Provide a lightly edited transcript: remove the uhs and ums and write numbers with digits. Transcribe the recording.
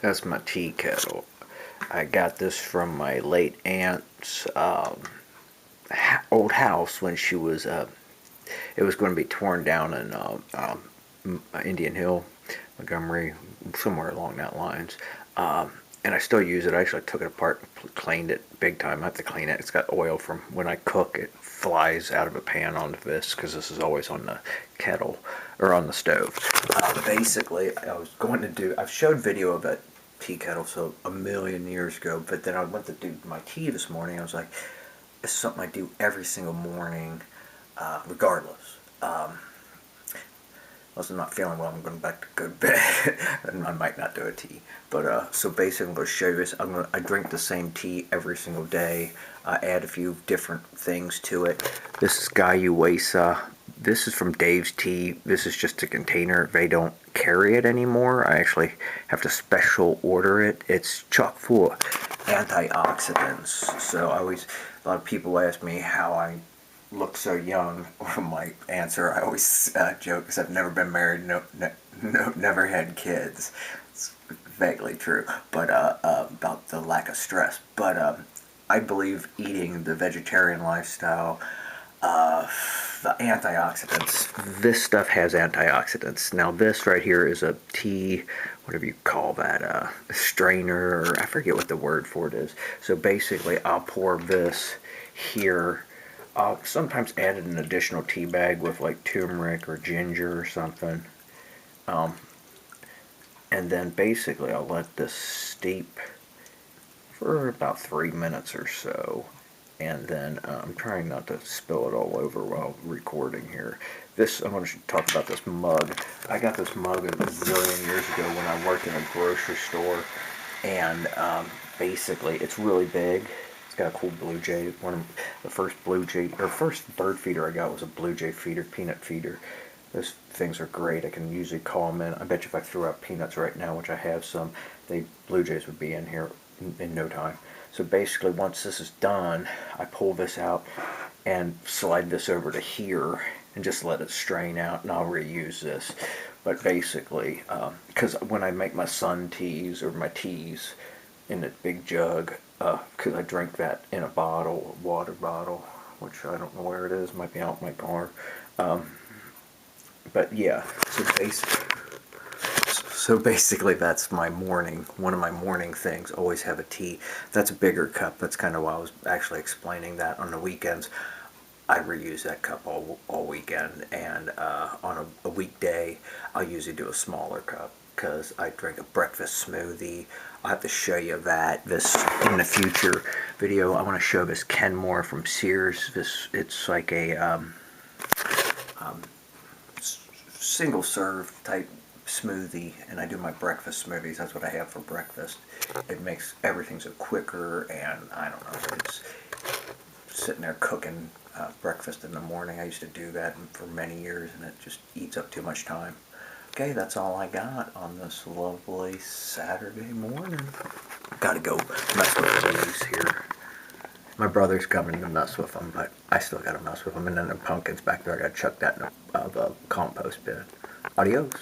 That's my tea kettle. I got this from my late aunt's old house when she was, it was going to be torn down in Indian Hill, Montgomery, somewhere along that lines. And I still use it. I actually took it apart, cleaned it big time. I have to clean it. It's got oil from when I cook. It flies out of a pan onto this because this is always on the kettle or on the stove. Basically, I was going to do. I've showed video of that tea kettle so a million years ago, but then I went to do my tea this morning. I was like, it's something I do every single morning, regardless. Unless I'm not feeling well, I'm going back to go to bed, and I might not do a tea. But so basically, I'm going to show you this. I drink the same tea every single day. I add a few different things to it. This is Gayuesa. This is from Dave's Tea. This is just a container. They don't carry it anymore. I actually have to special order it. It's chock full of antioxidants. So a lot of people ask me how I look so young. My answer, I always joke, because I've never been married, never had kids. It's vaguely true, but about the lack of stress. But I believe eating the vegetarian lifestyle, the antioxidants. This stuff has antioxidants. Now this right here is a tea, whatever you call that, a strainer, or I forget what the word for it is. So basically, I'll pour this here. I'll sometimes add an additional tea bag with like turmeric or ginger or something. And then basically I'll let this steep for about 3 minutes or so. And then I'm trying not to spill it all over while recording here. I'm going to talk about this mug. I got this mug a zillion years ago when I worked in a grocery store. And basically it's really big. It's got a cool blue jay. One of the first first bird feeder I got was a blue jay feeder, peanut feeder. Those things are great. I can usually call them in. I bet you if I threw out peanuts right now, which I have some, blue jays would be in here in no time. So basically, once this is done, I pull this out and slide this over to here and just let it strain out, and I'll reuse this. But basically, because when I make my sun teas or my teas in a big jug, because I drink that in a bottle, a water bottle, which I don't know where it is, might be out in my car. But yeah, so basically that's my morning, one of my morning things, always have a tea. That's a bigger cup. That's kind of why I was actually explaining that. On the weekends, I reuse that cup all weekend, and on a weekday, I'll usually do a smaller cup because I drink a breakfast smoothie. I'll have to show you that in the future video. I want to show this Kenmore from Sears. It's like a single serve type smoothie, and I do my breakfast smoothies. That's what I have for breakfast. It makes everything so quicker, and I don't know, it's sitting there cooking breakfast in the morning. I used to do that for many years, and it just eats up too much time. Okay, that's all I got on this lovely Saturday morning. Gotta go mess with the leaves here. My brother's coming to mess with them, but I still gotta mess with them. And then the pumpkins back there, I gotta chuck that in the compost bin. Adios.